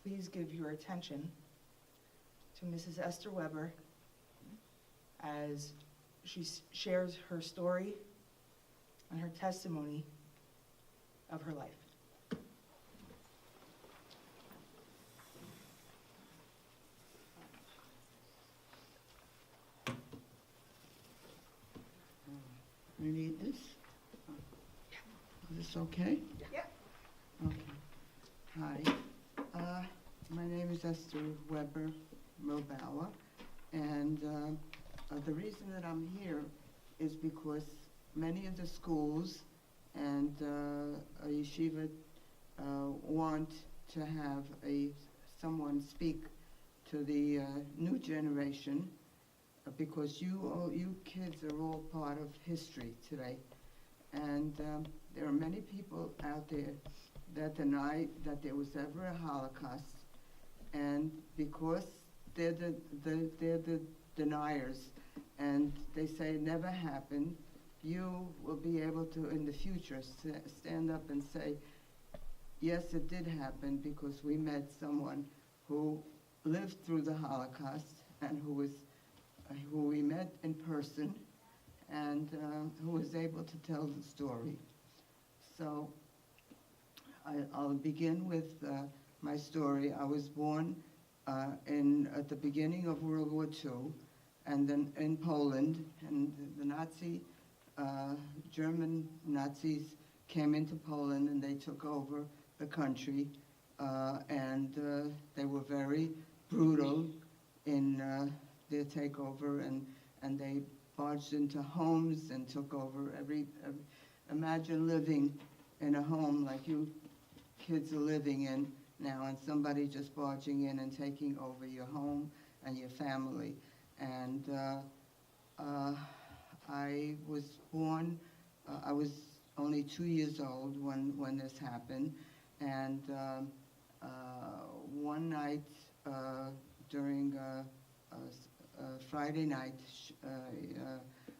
please give your attention to Mrs. Esther Weber as she shares her story and her testimony of her life. You need this? Is this okay? Yeah. Okay. Hi. My name is Esther Weber Mobauer, and the reason that I'm here is because many of the schools and yeshiva want to have someone speak to the new generation, because you kids are all part of history today. And there are many people out there that deny that there was ever a Holocaust, and because they're the deniers, and they say it never happened, you will be able to, in the future, stand up and say, yes, it did happen, because we met someone who lived through the Holocaust and who we met in person, and who was able to tell the story. So I'll begin with my story. I was born at the beginning of World War II, and then in Poland, and the German Nazis came into Poland and they took over the country, and they were very brutal in their takeover, and they barged into homes and took over imagine living in a home like you kids are living in now, and somebody just barging in and taking over your home and your family. And I was born, I was only 2 years old when this happened, and one night during Friday night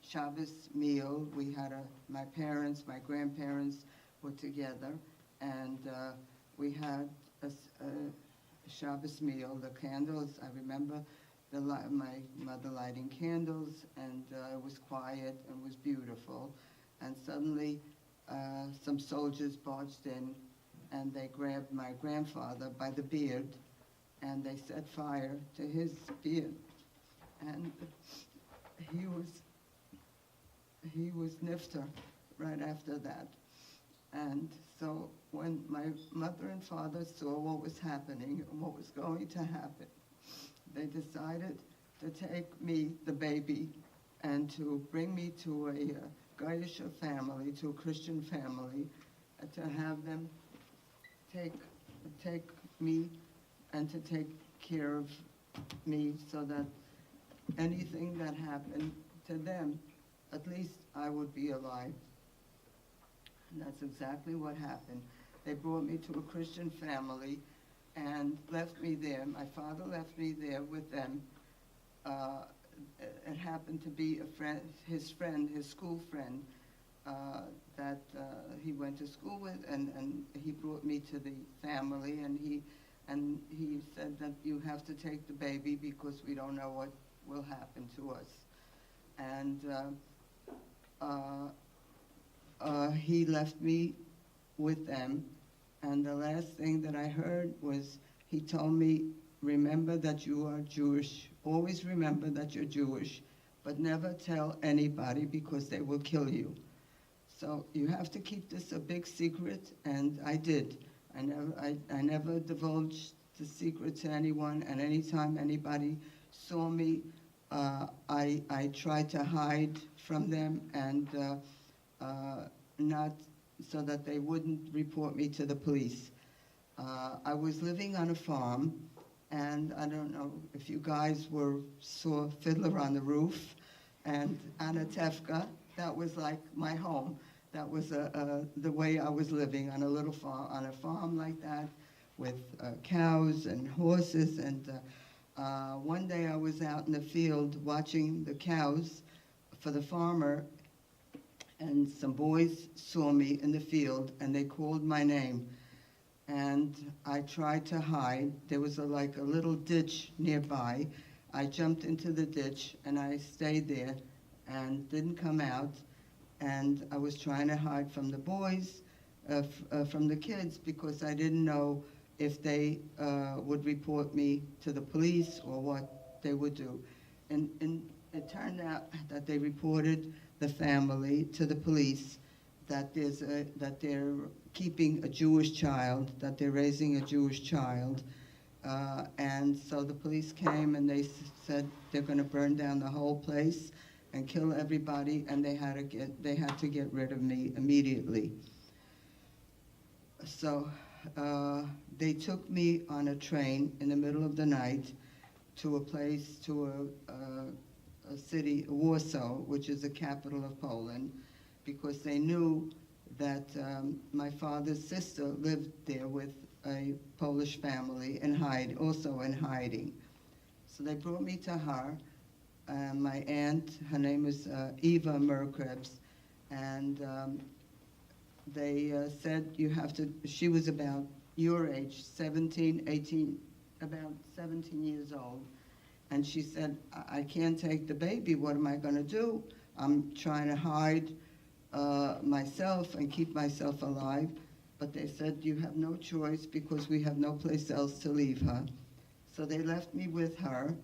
Shabbos meal, we had my parents, my grandparents were together, and we had a Shabbos meal. The candles, I remember my mother lighting candles, and it was quiet and was beautiful. And suddenly some soldiers barged in, and they grabbed my grandfather by the beard, and they set fire to his beard. And he was nifter right after that. And so when my mother and father saw what was happening and what was going to happen, they decided to take me, the baby, and to bring me to a Gaisha family, to a Christian family, and to have them take me and to take care of me, so that anything that happened to them, at least I would be alive. And that's exactly what happened. They brought me to a Christian family and left me there. My father left me there with them. It happened to be his school friend, that he went to school with, and he brought me to the family, and he said that you have to take the baby because we don't know what will happen to us. And he left me with them, and the last thing that I heard was he told me, remember that you are Jewish. Always remember that you're Jewish, but never tell anybody because they will kill you. So you have to keep this a big secret, and I did. I never divulged the secret to anyone, and anytime anybody saw me, I tried to hide from them, and not so that they wouldn't report me to the police. I was living on a farm, and I don't know if you guys saw Fiddler on the Roof and Anatevka. That was like my home. That was the way I was living, on a little farm, on a farm like that, with cows and horses. And one day I was out in the field watching the cows for the farmer, and some boys saw me in the field, and they called my name. and I tried to hide. There was like a little ditch nearby. I jumped into the ditch and I stayed there and didn't come out. And I was trying to hide from the boys, from the kids, because I didn't know if they would report me to the police or what they would do. And it turned out that they reported the family to the police, that they're keeping a Jewish child, that they're raising a Jewish child. And so the police came and they said they're going to burn down the whole place and kill everybody, and they had to get rid of me immediately. So they took me on a train in the middle of the night to a place, to a city, Warsaw, which is the capital of Poland, because they knew that my father's sister lived there with a Polish family also in hiding. So they brought me to her. My aunt, her name is Eva Merkrebs, and they said you have to, she was about your age, 17, 18, about 17 years old. And she said, I can't take the baby, what am I gonna do? I'm trying to hide myself and keep myself alive. But they said, you have no choice because we have no place else to leave her. So they left me with her,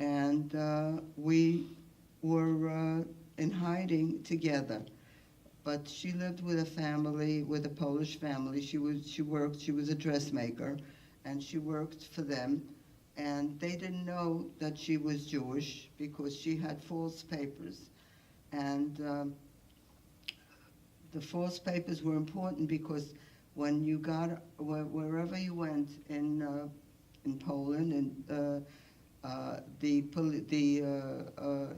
and we were in hiding together. But she lived with a family, with a Polish family. She was a dressmaker, and she worked for them. And they didn't know that she was Jewish because she had false papers. And the false papers were important because when you got, wherever you went in Poland, and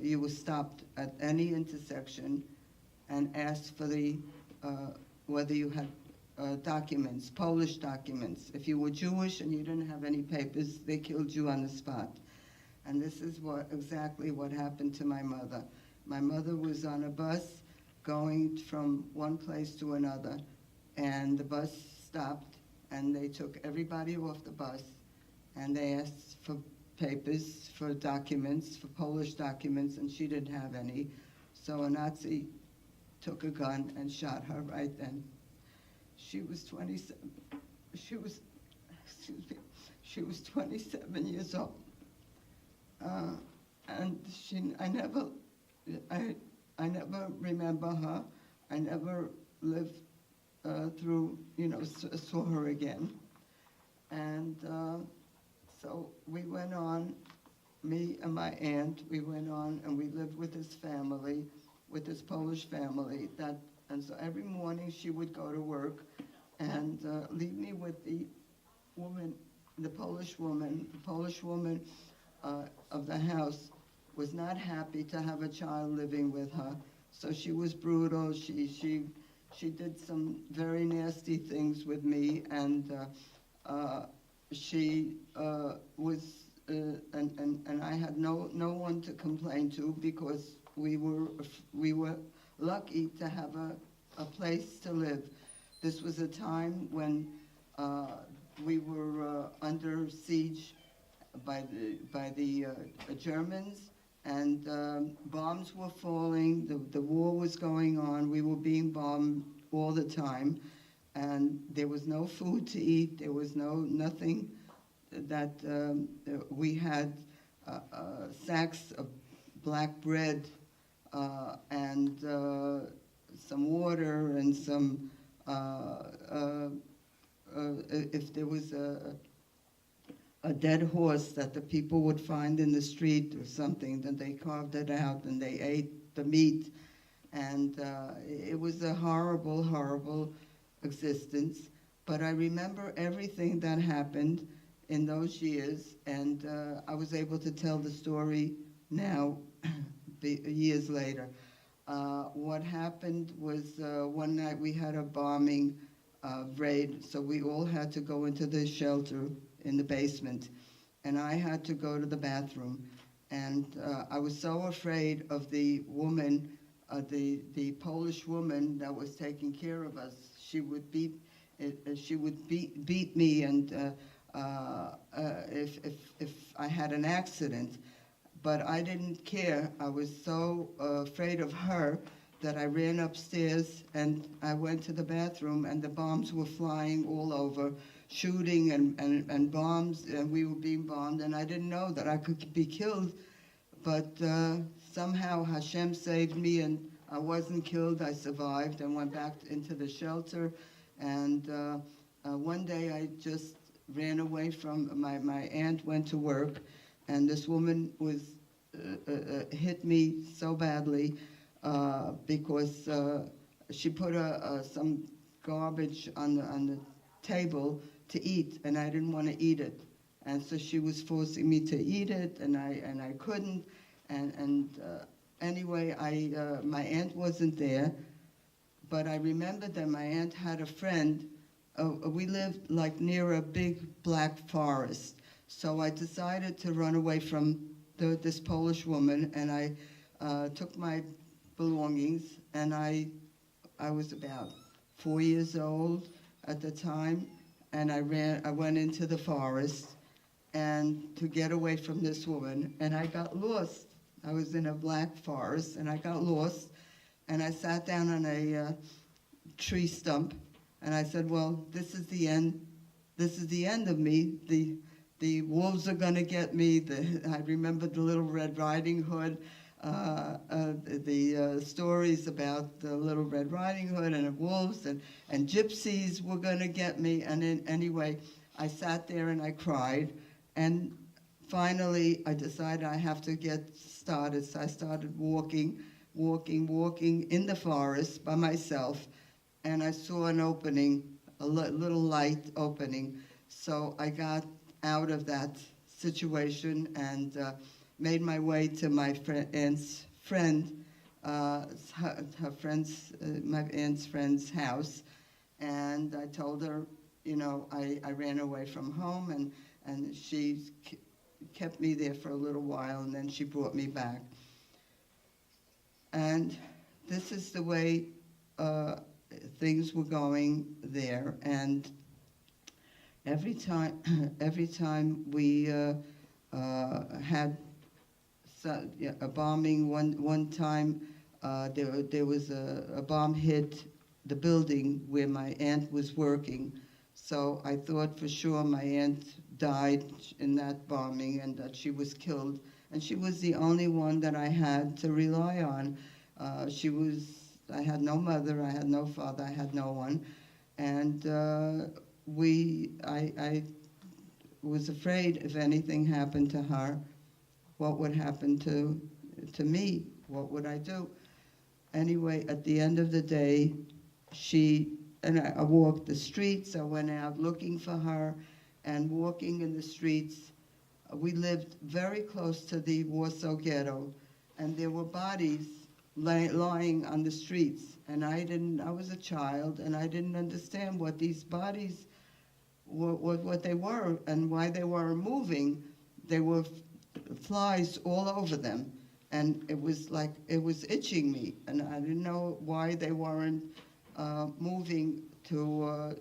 you were stopped at any intersection and asked for whether you had documents, Polish documents. If you were Jewish and you didn't have any papers, they killed you on the spot. And this is exactly what happened to my mother. My mother was on a bus going from one place to another, and the bus stopped, and they took everybody off the bus, and they asked for papers, for documents, for Polish documents, and she didn't have any. So a Nazi took a gun and shot her right then. She was 27. She was 27 years old, and I never remember her. I never lived through, saw her again. And so we went on, me and my aunt, we went on and we lived with this family, with this Polish family. And so every morning she would go to work and leave me with the woman, the Polish woman. The Polish woman of the house was not happy to have a child living with her. So she was brutal. She did some very nasty things with me, and she was, and I had no one to complain to because we were lucky to have a place to live. This was a time when we were under siege by the Germans, and bombs were falling. The war was going on. We were being bombed all the time, and there was no food to eat. There was nothing that we had sacks of black bread and some water and some. If there was a dead horse that the people would find in the street or something, then they carved it out and they ate the meat. And it was a horrible, horrible existence. But I remember everything that happened in those years, and I was able to tell the story now, years later. What happened was one night we had a bombing raid, so we all had to go into the shelter in the basement, and I had to go to the bathroom. And I was so afraid of the woman, the Polish woman that was taking care of us. She would beat, she would beat me, and if I had an accident. But I didn't care. I was so afraid of her that I ran upstairs and I went to the bathroom, and the bombs were flying all over, shooting and bombs, and we were being bombed, and I didn't know that I could be killed. But somehow Hashem saved me, and I wasn't killed. I survived and went back into the shelter. And one day I just ran away from my aunt, went to work, and this woman was hit me so badly because she put some garbage on the table to eat, and I didn't want to eat it. And so she was forcing me to eat it, and I couldn't. And anyway, my aunt wasn't there, but I remembered that my aunt had a friend. We lived like near a big black forest, so I decided to run away from this Polish woman, and I took my belongings, and I was about 4 years old at the time, and I went into the forest and to get away from this woman, and I got lost. I was in a black forest, and I got lost, and I sat down on a tree stump, and I said, well, this is the end. This is the end of me. The wolves are going to get me. I remember the Little Red Riding Hood, the stories about the Little Red Riding Hood and the wolves, and gypsies were going to get me. And then, anyway, I sat there and I cried. And finally, I decided I have to get started. So I started walking in the forest by myself. And I saw an opening, a little light opening. So I got out of that situation and made my way to my aunt's friend, my aunt's friend's house. And I told her, I ran away from home, and she kept me there for a little while, and then she brought me back. And this is the way things were going there. And every time we had a bombing, one time there was a bomb hit the building where my aunt was working. So I thought for sure my aunt died in that bombing and that she was killed. And she was the only one that I had to rely on. I had no mother, I had no father, I had no one. And I was afraid if anything happened to her, what would happen to me? What would I do? Anyway, at the end of the day, I walked the streets. I went out looking for her, and walking in the streets. We lived very close to the Warsaw Ghetto, and there were bodies lying on the streets. And I was a child, and I didn't understand what these bodies, what they were, and why they weren't moving. There were flies all over them, and it was itching me, and I didn't know why they weren't moving to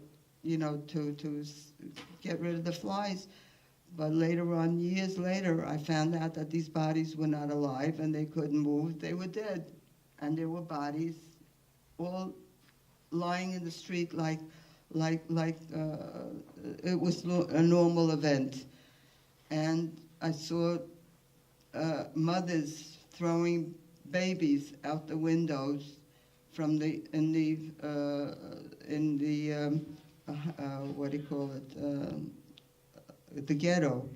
get rid of the flies. But later on, years later, I found out that these bodies were not alive and they couldn't move. They were dead. And there were bodies all lying in the street like it was a normal event. And I saw mothers throwing babies out the windows from in the what do you call it, the ghetto.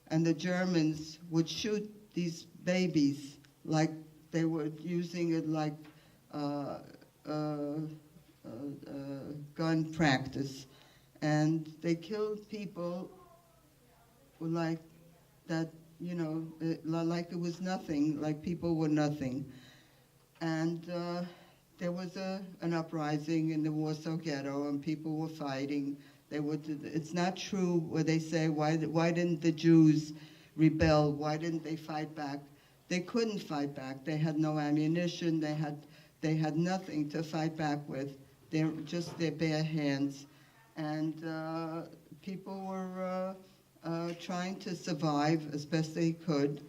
And the Germans would shoot these babies like they were using it like gun practice. And they killed people like that, like it was nothing, like people were nothing. And there was an uprising in the Warsaw Ghetto, and people were fighting. It's not true where they say, why didn't the Jews rebel? Why didn't they fight back? They couldn't fight back. They had no ammunition. They had nothing to fight back with. They're just their bare hands. and people were trying to survive as best they could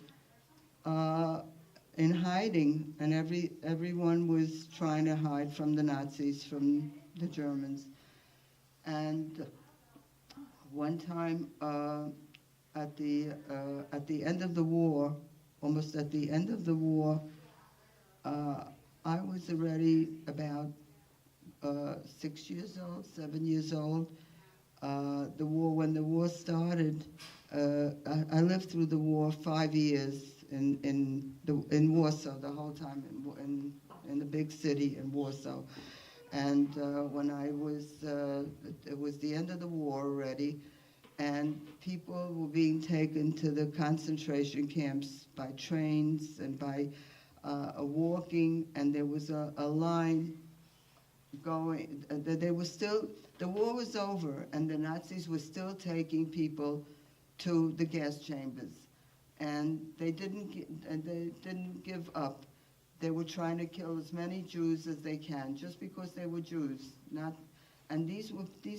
in hiding, and everyone was trying to hide from the Nazis, from the Germans. And one time at the end of the war, almost at the end of the war, I was already about 6 years old, 7 years old. When the war started, I lived through the war 5 years in Warsaw, the whole time in the big city in Warsaw. And when it was the end of the war already, and people were being taken to the concentration camps by trains and by walking, and there was a line going. The war was over, and the Nazis were still taking people to the gas chambers, and they didn't give up. They were trying to kill as many Jews as they can, just because they were Jews. And these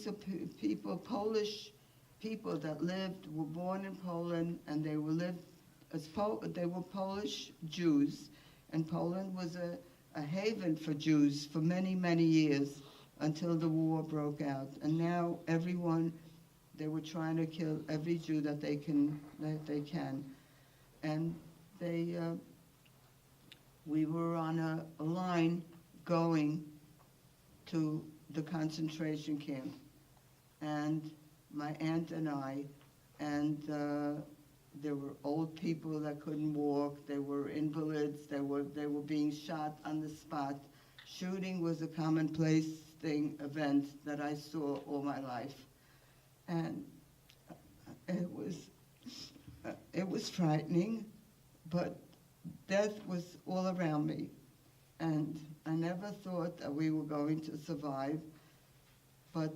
are people, Polish people that were born in Poland, and they were Polish Jews, and Poland was a haven for Jews for many, many years until the war broke out. And now they were trying to kill every Jew that they can. And we were on a line going to the concentration camp, and my aunt and I, and there were old people that couldn't walk. There were invalids. They were being shot on the spot. Shooting was a commonplace event that I saw all my life, and it was frightening, but death was all around me, and I never thought that we were going to survive. But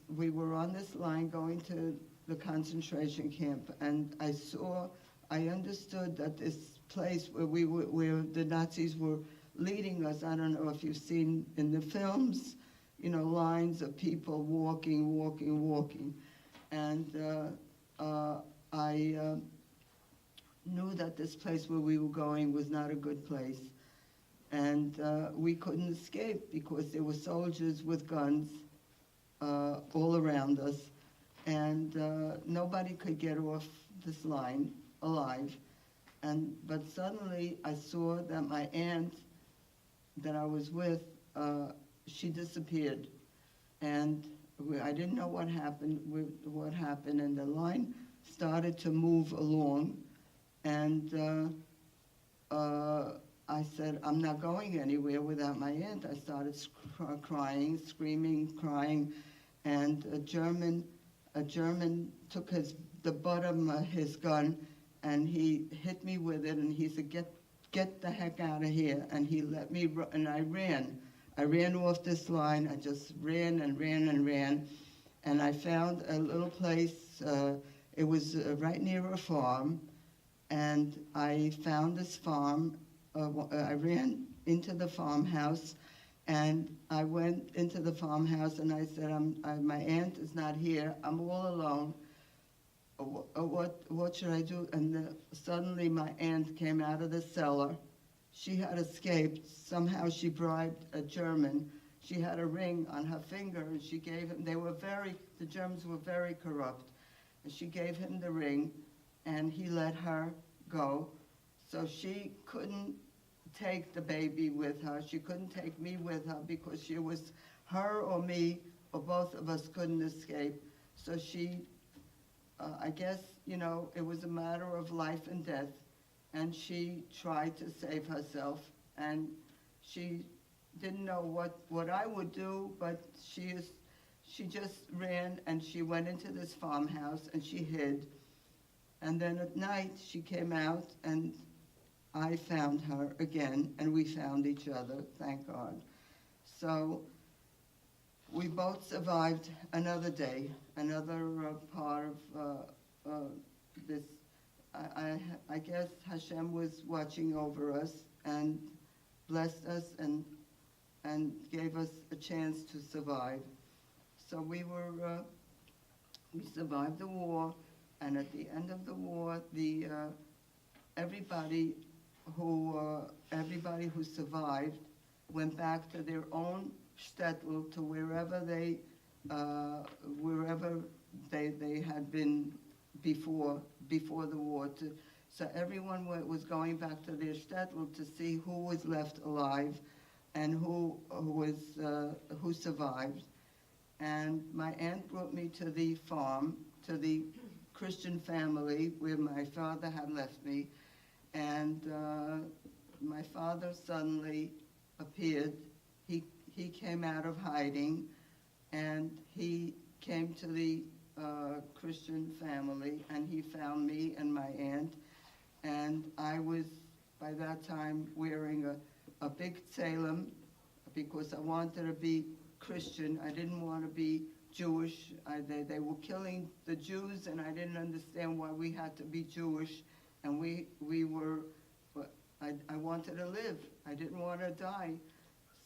we were on this line going to the concentration camp, and I understood that this place where the Nazis were leading us, I don't know if you've seen in the films, lines of people walking, and I knew that this place where we were going was not a good place, and we couldn't escape because there were soldiers with guns all around us, and nobody could get off this line alive. But suddenly I saw that my aunt that I was with, she disappeared, and I didn't know what happened, and the line started to move along, and I said, I'm not going anywhere without my aunt. I started crying, screaming, crying, and a German took the butt of his gun, and he hit me with it, and he said, get the heck out of here, and he let me run, and I ran off this line. I just ran, and I found a little place. It was right near a farm, and I found this farm. I ran into the farmhouse, and I went into the farmhouse, and I said, my aunt is not here. I'm all alone. What should I do? And suddenly my aunt came out of the cellar. She had escaped. Somehow she bribed a German. She had a ring on her finger, and she gave him. The Germans were very corrupt. And she gave him the ring, and he let her go. So she couldn't take the baby with her. She couldn't take me with her because she was her or me, or both of us couldn't escape. So she, I guess, it was a matter of life and death. And she tried to save herself, and she didn't know what I would do, but she just ran, and she went into this farmhouse, and she hid. And then at night, she came out, and I found her again, and we found each other, thank God. So we both survived another day, another part of this. I guess Hashem was watching over us and blessed us and gave us a chance to survive. So we survived the war, and at the end of the war, everybody who survived went back to their own shtetl, to wherever they had been before the war. So everyone was going back to their shtetl to see who was left alive and who survived. And my aunt brought me to the farm, to the Christian family where my father had left me. And my father suddenly appeared. He came out of hiding, and he came to the Christian family, and he found me and my aunt. And I was, by that time, wearing a big tzelem because I wanted to be Christian. I didn't want to be Jewish. They were killing the Jews, and I didn't understand why we had to be Jewish. And I wanted to live. I didn't want to die.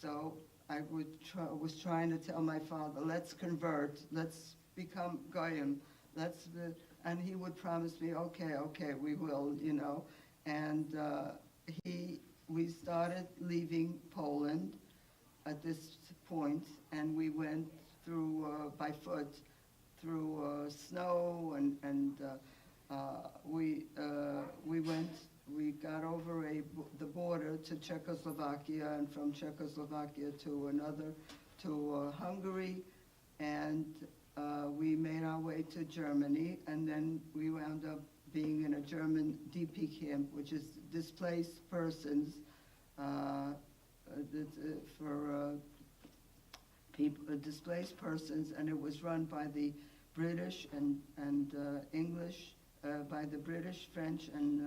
So I was trying to tell my father, let's convert, let's become Goyim, and he would promise me, okay, we will, And we started leaving Poland at this point, and we went through, by foot, through snow, and we got over the border to Czechoslovakia, and from Czechoslovakia to Hungary, and we made our way to Germany, and then we wound up being in a German DP camp, which is displaced persons, for people, displaced persons, and it was run by the British and English, by the British, French, and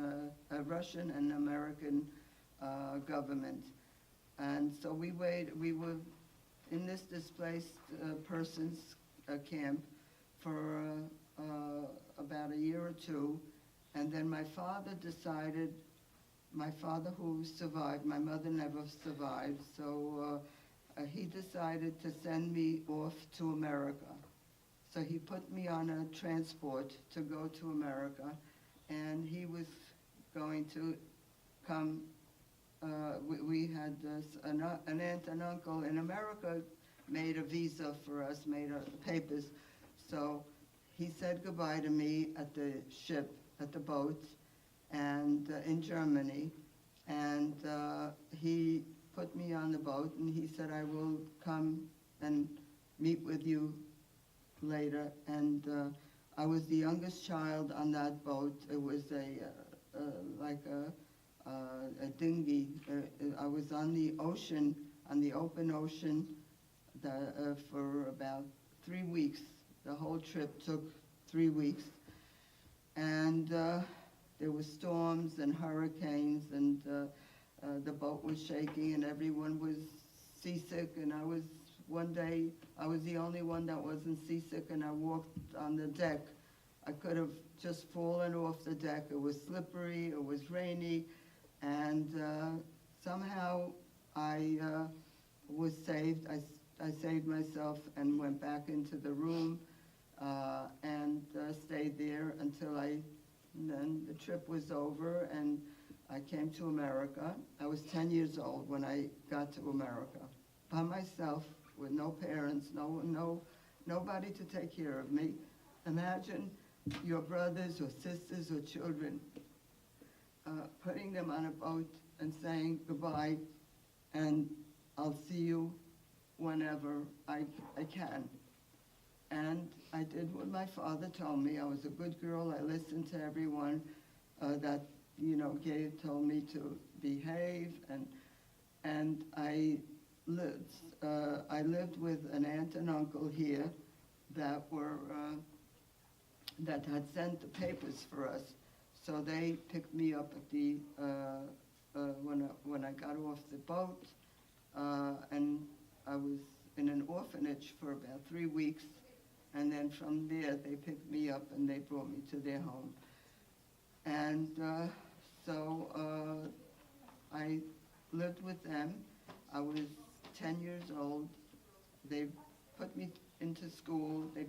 Russian and American government. And so we were in this displaced persons camp for about a year or two, and then my father who survived, my mother never survived, so he decided to send me off to America. So he put me on a transport to go to America, and he was going to come. We had an aunt and uncle in America made a visa for us, made papers. So he said goodbye to me at the ship, at the boat, and in Germany. And he put me on the boat, and he said, I will come and meet with you later. And I was the youngest child on that boat. It was like a dinghy. I was on the ocean, on the open ocean, for about 3 weeks. The whole trip took 3 weeks. And there were storms and hurricanes, and the boat was shaking, and everyone was seasick. And one day, I was the only one that wasn't seasick, and I walked on the deck. I could have just fallen off the deck. It was slippery, it was rainy, and somehow I was saved. I saved myself and went back into the room and stayed there until then the trip was over, and I came to America. I was 10 years old when I got to America, by myself, with no parents, nobody to take care of me. Imagine your brothers or sisters or children, putting them on a boat and saying goodbye, and I'll see you whenever I can. And I did what my father told me. I was a good girl. I listened to everyone that told me to behave, and I lived with an aunt and uncle here that had sent the papers for us. So they picked me up at when I got off the boat, and I was in an orphanage for about 3 weeks, and then from there they picked me up and they brought me to their home. And so I lived with them. I was 10 years old. They put me into school. They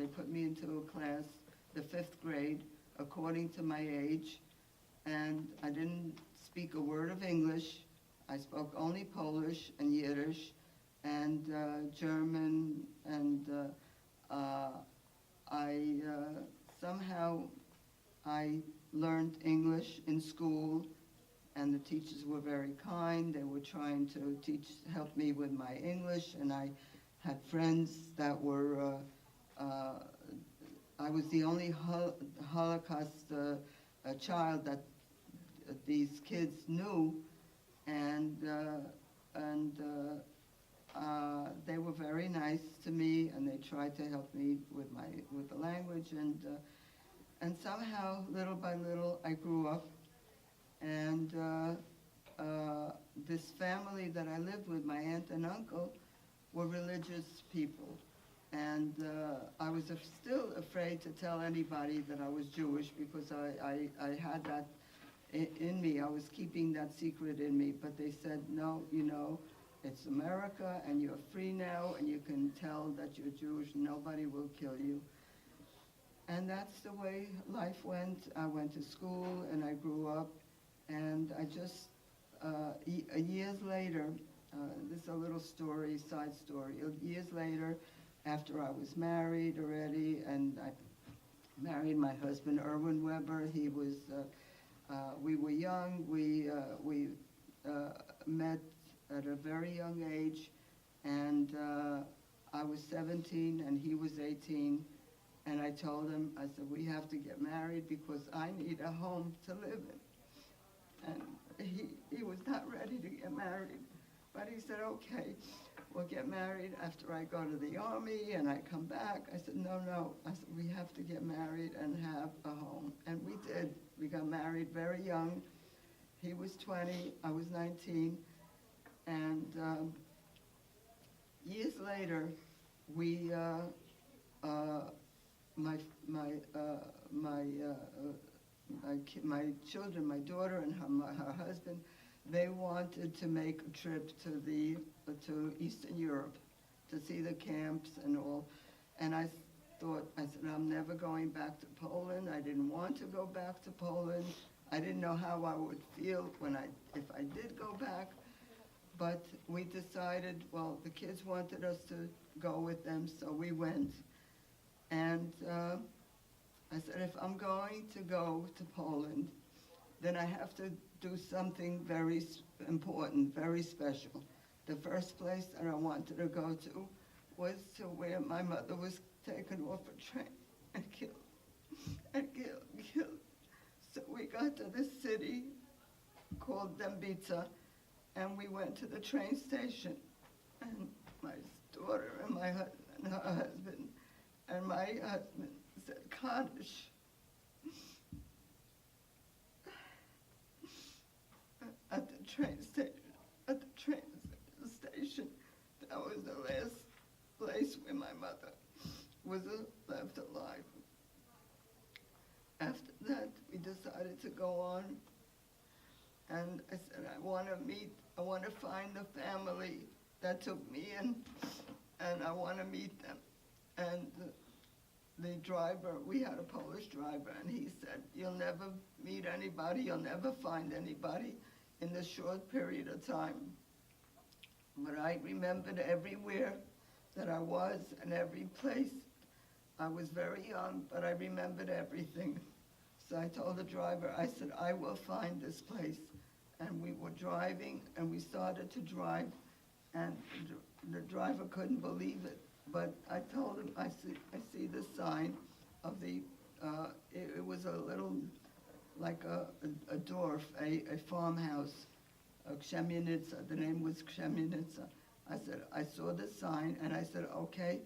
put me into a class, the 5th grade, according to my age, and I didn't speak a word of English. I spoke only Polish and Yiddish and German, and somehow I learned English in school, and the teachers were very kind. They were trying to help me with my English, and I had friends that were, I was the only Holocaust child that these kids knew, and they were very nice to me, and they tried to help me with the language, and somehow, little by little, I grew up, and this family that I lived with, my aunt and uncle, were religious people, and I was still afraid to tell anybody that I was Jewish, because I had that in me. I was keeping that secret in me, but they said, no, it's America, and you're free now, and you can tell that you're Jewish, and nobody will kill you. And that's the way life went. I went to school, and I grew up, and I just, years later, this is a little story, side story. Years later, after I was married already, and I married my husband, Erwin Weber. He was, we were young. We met at a very young age, and I was 17 and he was 18, and I told him, I said, we have to get married because I need a home to live in. And he was not ready to get married, but he said, okay, we'll get married after I go to the army and I come back. I said, no. I said, we have to get married and have a home. And we did. We got married very young. He was 20, I was 19. And years later, we, my children, my daughter and her husband, they wanted to make a trip to Eastern Europe to see the camps and all. And I said, I'm never going back to Poland. I didn't want to go back to Poland. I didn't know how I would feel if I did go back. But we decided, well, the kids wanted us to go with them, so we went. And I said, if I'm going to go to Poland, then I have to do something very important, very special. The first place that I wanted to go to was to where my mother was taken off a train and killed. So we got to this city called Dębica, and we went to the train station, and my daughter and her husband, and my husband said, Kaddish. At the train station, that was the last place where my mother was left alive. After that, we decided to go on, and I said, I want to find the family that took me in, and I want to meet them. And the driver, we had a Polish driver, and he said, you'll never meet anybody, you'll never find anybody in this short period of time. But I remembered everywhere that I was and every place. I was very young, but I remembered everything. So I told the driver, I said, I will find this place. And we were driving, and we started to drive, and the driver couldn't believe it. But I told him, I see the sign of the, it was a little, like a dorf, a farmhouse, Krzemienice. The name was Krzemienice. I said, I saw the sign, and I said, okay,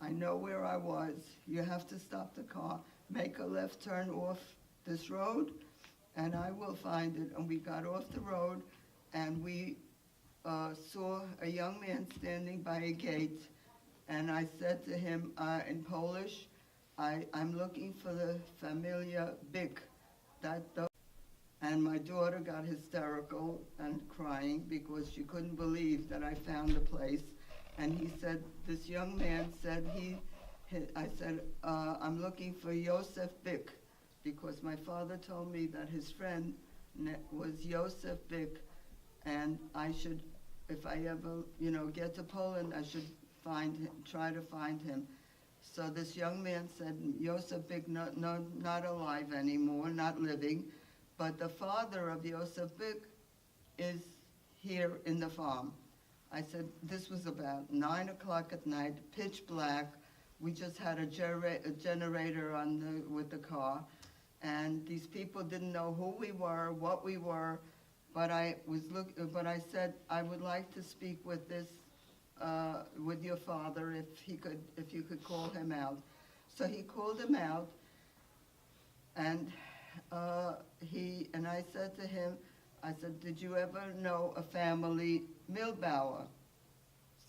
I know where I was. You have to stop the car, make a left turn off this road, and I will find it. And we got off the road, and we saw a young man standing by a gate, and I said to him in Polish, I'm looking for the familia Bick. And my daughter got hysterical and crying because she couldn't believe that I found the place. and he said, this young man said I said, I'm looking for Yosef Bick, because my father told me that his friend was Yosef Bick, and I should, if I ever, get to Poland, I should try to find him. So this young man said, Yosef Bick, not alive anymore, not living, but the father of Yosef Bick is here in the farm. I said, this was about 9 o'clock at night, pitch black. We just had a generator with the car, and these people didn't know who we were, what we were, but I said, I would like to speak with with your father, if you could call him out. So he called him out, and I said to him, I said, did you ever know a family Milbauer?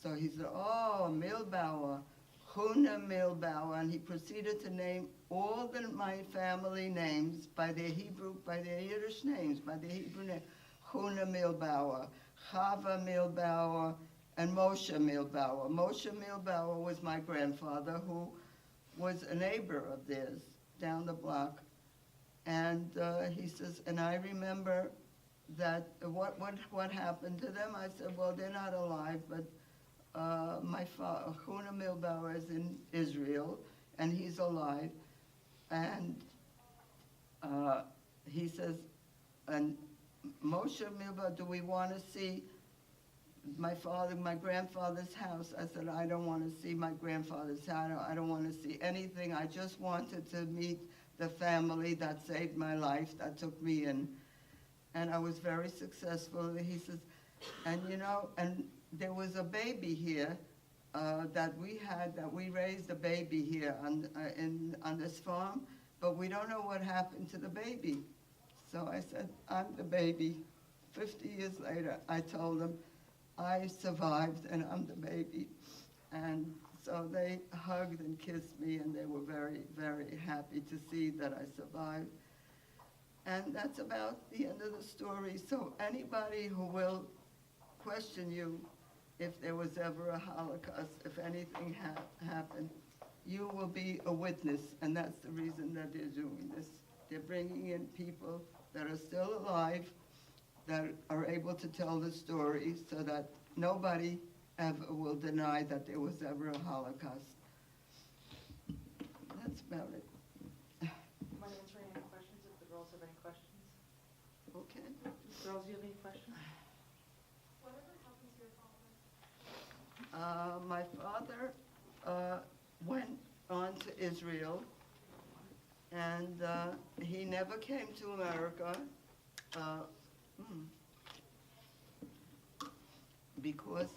So he said, oh, Milbauer, Huna Milbauer, and he proceeded to name all my family names by their Yiddish names, by their Hebrew name. Huna Milbauer, Chava Milbauer, and Moshe Milbauer. Moshe Milbauer was my grandfather, who was a neighbor of theirs down the block. And he says, and I remember that what happened to them. I said, well, they're not alive, but my father, Huna Milbauer, is in Israel, and he's alive. And he says, and Moshe Milbauer, do we want to see my grandfather's house? I said, I don't want to see my grandfather's house. I don't want to see anything. I just wanted to meet the family that saved my life, that took me in. And I was very successful. He says, and and there was a baby here that we raised a baby here on this farm, but we don't know what happened to the baby. So I said, I'm the baby. 50 years later, I told them, I survived and I'm the baby. And so they hugged and kissed me, and they were very, very happy to see that I survived. And that's about the end of the story. So anybody who will question you if there was ever a Holocaust, if anything happened, you will be a witness, and that's the reason that they're doing this. They're bringing in people that are still alive, that are able to tell the story, so that nobody ever will deny that there was ever a Holocaust. That's about it. Am I answering any questions, if the girls have any questions? Okay. Girls, you have any questions? Whatever happened to your father? My father went on to Israel, and he never came to America because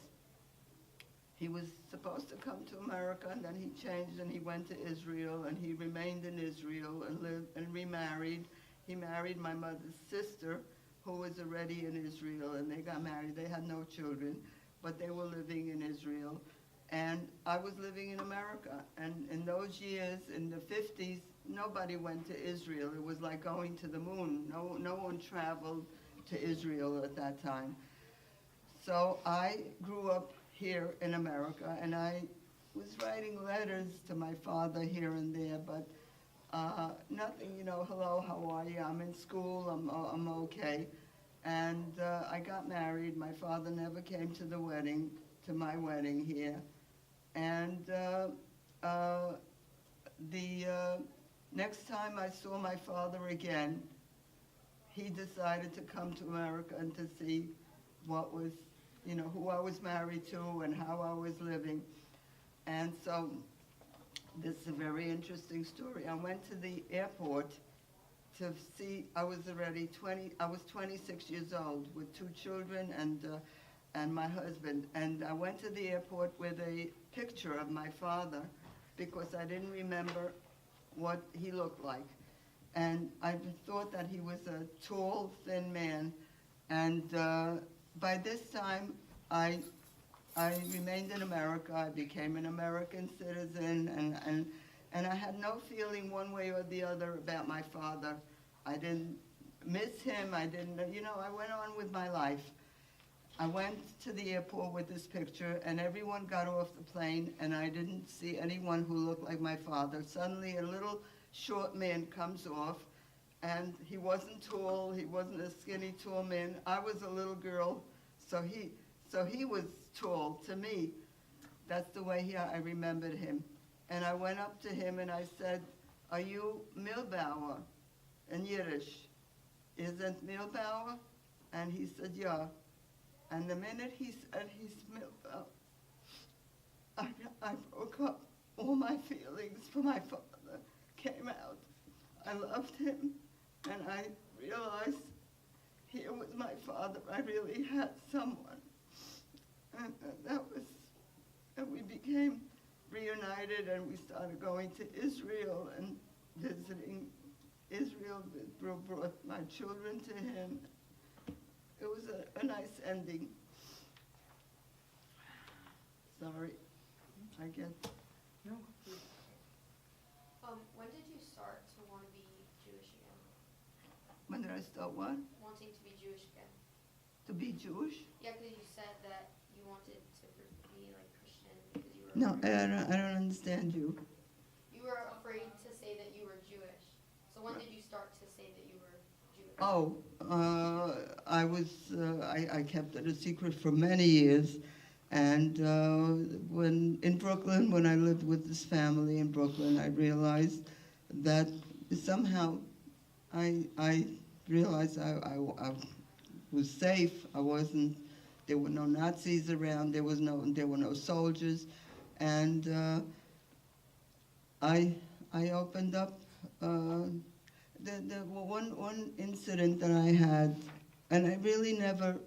he was supposed to come to America, and then he changed and he went to Israel, and he remained in Israel and lived and remarried. He married my mother's sister, who was already in Israel, and they got married. They had no children, but they were living in Israel. And I was living in America. And in those years, in the 50s, nobody went to Israel. It was like going to the moon. No one traveled to Israel at that time. So I grew up here in America, and I was writing letters to my father here and there, but nothing, hello, how are you? I'm in school, I'm okay. And I got married. My father never came to my wedding here. And the next time I saw my father again, he decided to come to America and to see what was, who I was married to and how I was living. And so this is a very interesting story. I went to the airport to see, I was 26 years old with 2 children and my husband. And I went to the airport with a picture of my father because I didn't remember what he looked like. And I thought that he was a tall, thin man. And by this time, I remained in America. I became an American citizen, and I had no feeling one way or the other about my father. I didn't miss him. I went on with my life. I went to the airport with this picture, and everyone got off the plane, and I didn't see anyone who looked like my father. Suddenly, a little short man comes off, and he wasn't tall. He wasn't a skinny, tall man. I was a little girl, so he was tall to me. That's the way I remembered him. And I went up to him, and I said, "Are you Milbauer?" In Yiddish. "Isn't Milbauer?" And he said, "Yeah." And the minute he said he's Milbauer, I broke up. All my feelings for my father came out. I loved him, and I realized here was my father. I really had someone. And and we became reunited, and we started going to Israel and visiting Israel. Brought my children to him. It was a nice ending. Sorry, I guess. No. When did you start to want to be Jewish again? When did I start what? Wanting to be Jewish again? To be Jewish? Yeah, because you said that you wanted to be like Christian because you were No, afraid. I don't understand you. You were afraid to say that you were Jewish. So when did you start to say that you were Jewish? Oh, I kept it a secret for many years. And when in Brooklyn, when I lived with this family in Brooklyn, I realized that somehow I realized I was safe. I wasn't. There were no Nazis around. There were no soldiers, and I opened up. The one incident that I had, and I really never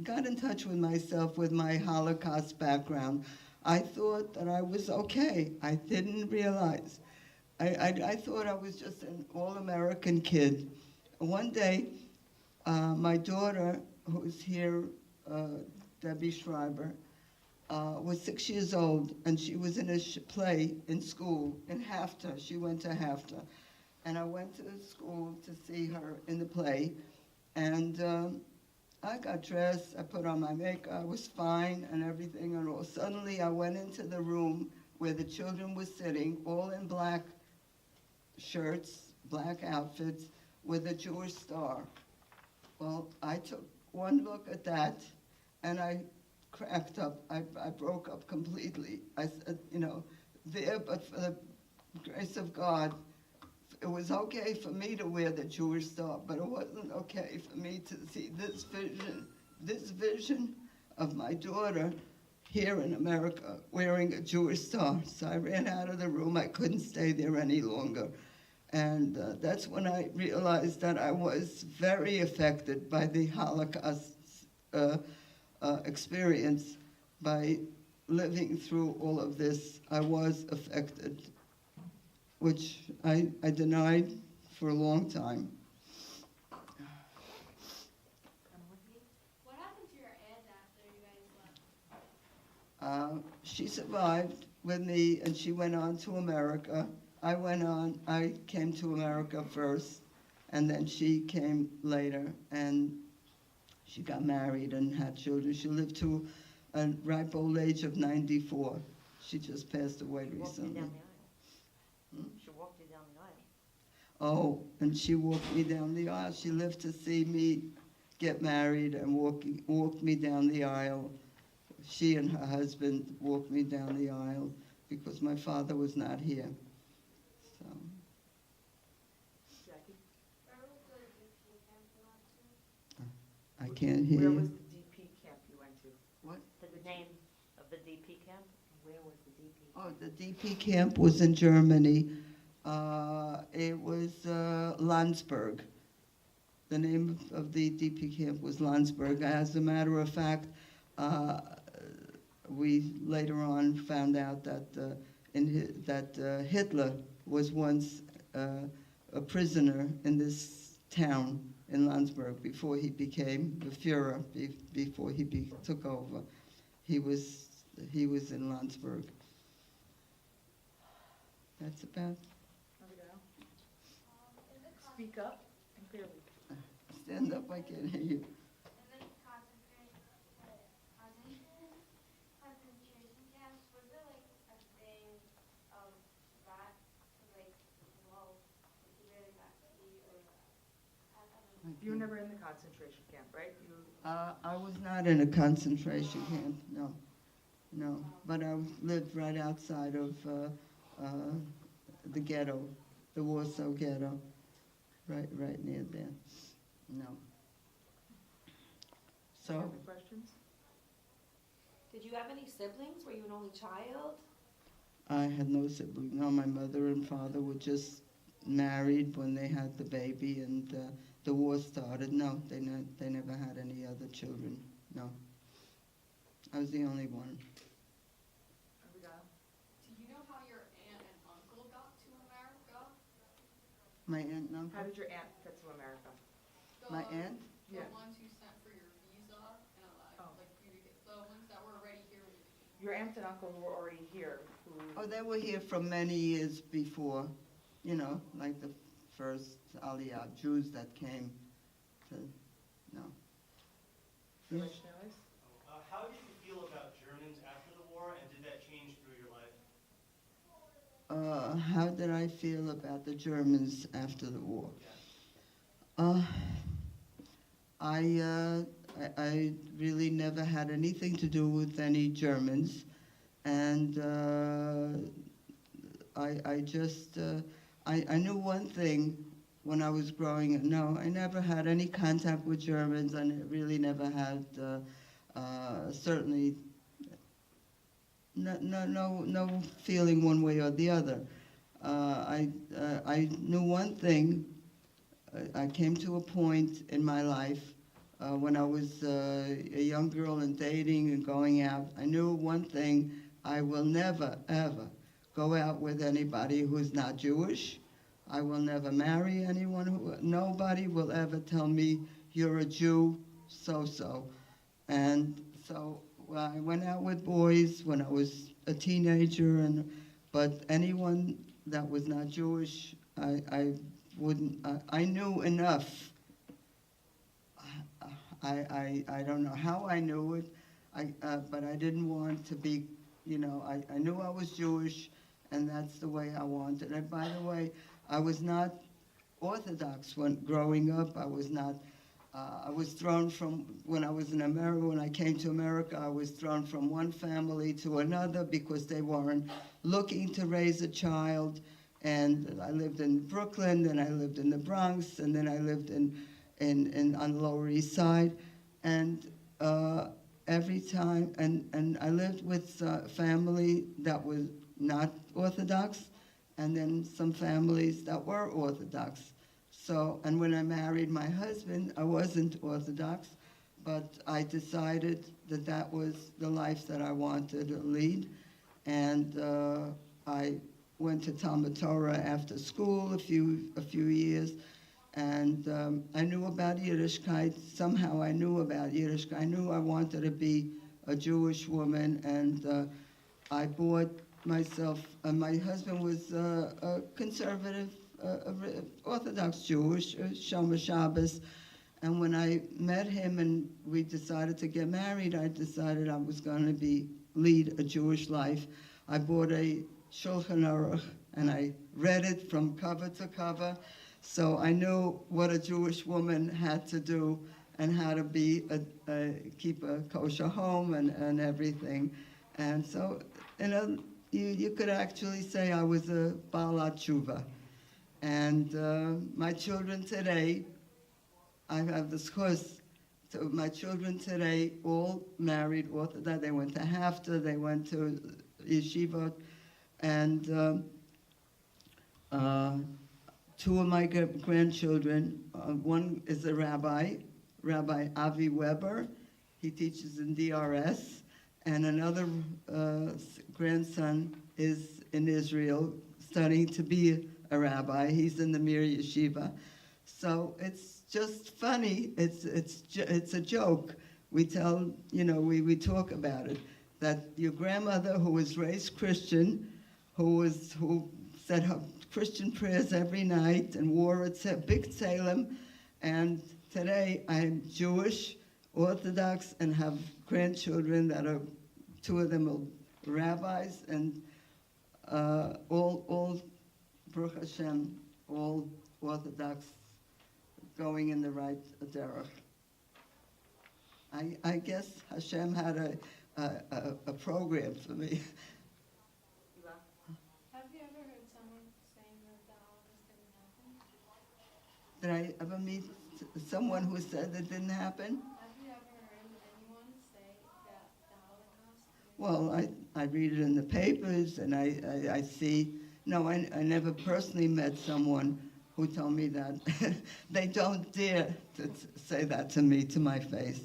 got in touch with myself with my Holocaust background. I thought that I was okay. I didn't realize. I thought I was just an all-American kid. One day, my daughter, who's here, Debbie Schreiber, was 6 years old, and she was in a play in school, in HAFTA. She went to HAFTA. And I went to the school to see her in the play. And I got dressed, I put on my makeup, I was fine and everything. And all suddenly I went into the room where the children were sitting, all in black shirts, black outfits, with a Jewish star. Well, I took one look at that, and I cracked up. I broke up completely. I said, there, but for the grace of God, it was okay for me to wear the Jewish star, but it wasn't okay for me to see this vision of my daughter here in America wearing a Jewish star. So I ran out of the room. I couldn't stay there any longer. And that's when I realized that I was very affected by the Holocaust experience. By living through all of this, I was affected, which I denied for a long time. What happened to your aunt after you guys left? She survived with me, and she went on to America. I came to America first, and then she came later, and she got married and had children. She lived to a ripe old age of 94. She just passed away recently. She walked you down the aisle. Oh, and she walked me down the aisle. She lived to see me get married and walked me down the aisle. She and her husband walked me down the aisle because my father was not here. So, Jackie? Where was the DP camp you went to? I can't hear Where you. was the DP camp you went to? What? The name of the DP camp? Where was the DP? Oh, the DP camp was in Germany. It was Landsberg. The name of the DP camp was Landsberg. As a matter of fact, we later on found out that Hitler was once a prisoner in this town in Landsberg before he became the Führer, before he took over. He was in Landsberg. That's about. Speak up and clearly. Stand up, I can't hear you. You were never in the concentration camp, right? You, I was not in a concentration camp, no, no. But I lived right outside of the ghetto, the Warsaw ghetto, right near there. No. any So, other questions? Did you have any siblings? Were you an only child? I had no siblings. No, my mother and father were just married when they had the baby, and the war started. No, they never had any other children. No, I was the only one. Abigail? Do you know how your aunt and uncle got to America? My aunt and How uncle. did your aunt get to America? My aunt. The Yeah. ones who sent for your visa and Oh. like for you to get, the ones that were already here with you. Your aunt and uncle who were already here, who, Oh, they were here from many years before, you know, like the first Aliyah Jews that came to, no. Yes. Commissioners? How did you feel about Germans after the war, and did that change through your life? How did I feel about the Germans after the war? I really never had anything to do with any Germans, and I just I knew one thing when I was growing up. No, I never had any contact with Germans. I really never had certainly no feeling one way or the other. I knew one thing. I came to a point in my life when I was a young girl and dating and going out. I knew one thing: I will never, ever go out with anybody who's not Jewish. I will never marry anyone who, nobody will ever tell me you're a Jew, so. And so I went out with boys when I was a teenager, but anyone that was not Jewish, I wouldn't, I knew enough. I don't know how I knew it, but I didn't want to be, you know, I knew I was Jewish, and that's the way I wanted. And by the way, I was not Orthodox when growing up. I was not. I was thrown from, when I was in America, when I came to America, I was thrown from one family to another because they weren't looking to raise a child. And I lived in Brooklyn, then I lived in the Bronx, and then I lived on the Lower East Side. And every time, and I lived with family that was not Orthodox, and then some families that were Orthodox. So, and when I married my husband, I wasn't Orthodox, but I decided that that was the life that I wanted to lead. And I went to Talmud Torah after school a few years, and I knew about Yiddishkeit. Somehow I knew about Yiddishkeit. I knew I wanted to be a Jewish woman, and I bought myself, my husband was a conservative, Orthodox Jewish, Shomer Shabbos, and when I met him and we decided to get married, I decided I was going to lead a Jewish life. I bought a Shulchan Aruch and I read it from cover to cover, so I knew what a Jewish woman had to do and how to keep a kosher home and everything. And so, you know, you could actually say I was a Baalat Tshuva. And my children today, I have this course, so my children today all married Orthodox. They went to Haftar, they went to yeshiva, and two of my grandchildren, one is a rabbi, Rabbi Avi Weber. He teaches in DRS, and another grandson is in Israel studying to be a rabbi. He's in the Mir Yeshiva. So it's just funny. It's a joke. We tell, you know, we talk about it, that your grandmother, who was raised Christian, who said her Christian prayers every night and wore a big tzelem, and today I'm Jewish, Orthodox, and have grandchildren that are, two of them are rabbis, and all Baruch Hashem, all Orthodox going in the right derech. I guess Hashem had a program for me. Have you ever heard someone saying that the Holocaust didn't happen? Did I ever meet someone who said it didn't happen? Have you ever heard anyone say that the Holocaust didn't Well, I read it in the papers, and I see. No, I never personally met someone who told me that. They don't dare to say that to me, to my face.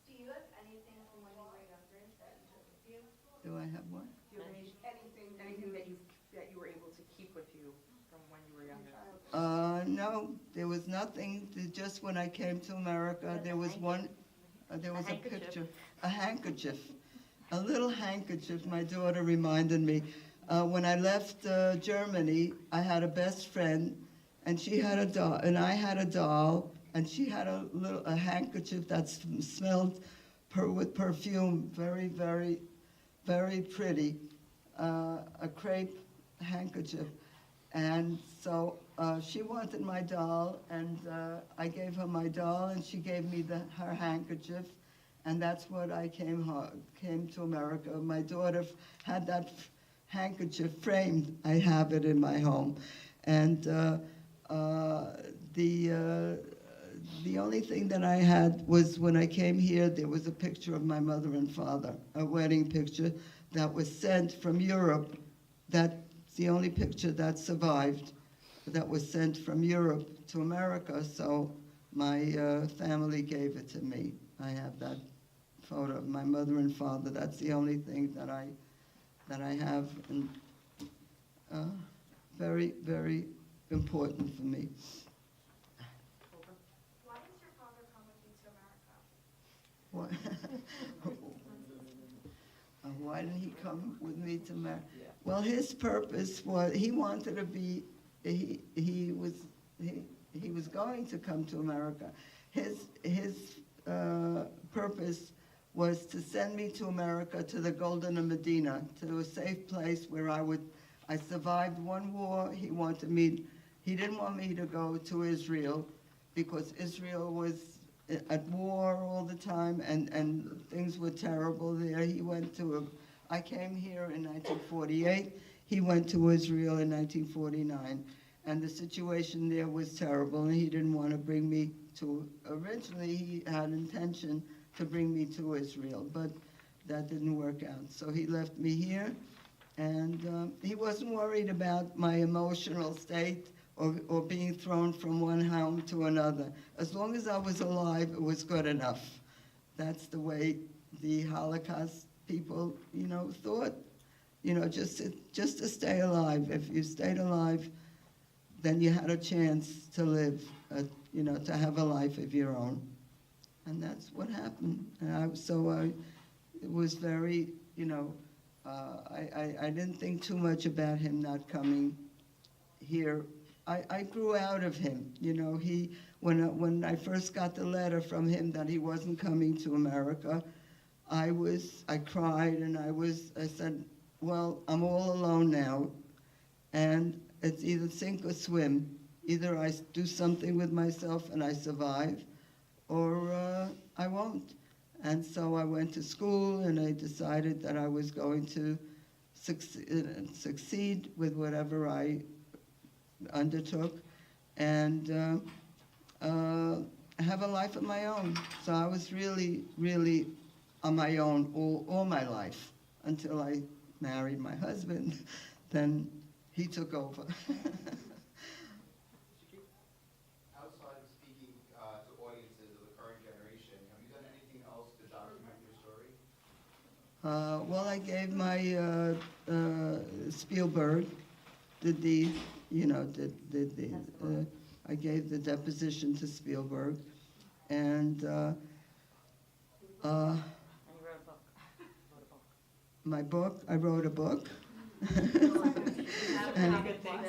Do you have anything from when you were younger that you took with you? Do I have one? Do you have anything that you were able to keep with you from when you were younger? No, there was nothing. Just when I came to America, there was one. There was a picture, a handkerchief, a little handkerchief. My daughter reminded me. When I left Germany, I had a best friend, and she had a doll, and I had a doll, and she had a handkerchief that smelled with perfume, very, very, very pretty, a crepe handkerchief. And so she wanted my doll, and I gave her my doll, and she gave me her handkerchief, and that's what I came to America. My daughter had that handkerchief framed. I have it in my home, and the only thing that I had was when I came here, there was a picture of my mother and father, a wedding picture that was sent from Europe. That's the only picture that survived, that was sent from Europe to America. So my family gave it to me. I have that photo of my mother and father. That's the only thing that I have, and very, very important for me. Why did your father come with you to America? Why didn't he come with me to America? Well, his purpose was he wanted to be. He was going to come to America. His purpose was to send me to America, to the Golden Medina, to a safe place where I survived one war. He didn't want me to go to Israel, because Israel was at war all the time, and things were terrible there. I came here in 1948. He went to Israel in 1949, and the situation there was terrible, and he didn't want to bring me to, originally he had intention to bring me to Israel, but that didn't work out. So he left me here, and he wasn't worried about my emotional state or being thrown from one home to another. As long as I was alive, it was good enough. That's the way the Holocaust people, thought. Just to stay alive. If you stayed alive, then you had a chance to live, to have a life of your own. And that's what happened. And it was very, I didn't think too much about him not coming here. I grew out of him. When I first got the letter from him that he wasn't coming to America, I cried, and I said, well, I'm all alone now, and it's either sink or swim. Either I do something with myself and I survive, or I won't. And so I went to school, and I decided that I was going to succeed with whatever I undertook, and have a life of my own. So I was really, really on my own all my life until I married my husband. Then he took over. Outside of speaking to audiences of the current generation, have you done anything else to document your story? Well, I gave my Spielberg, I gave the deposition to Spielberg, and And you wrote a book. my book, I wrote a book. Have And a good thing.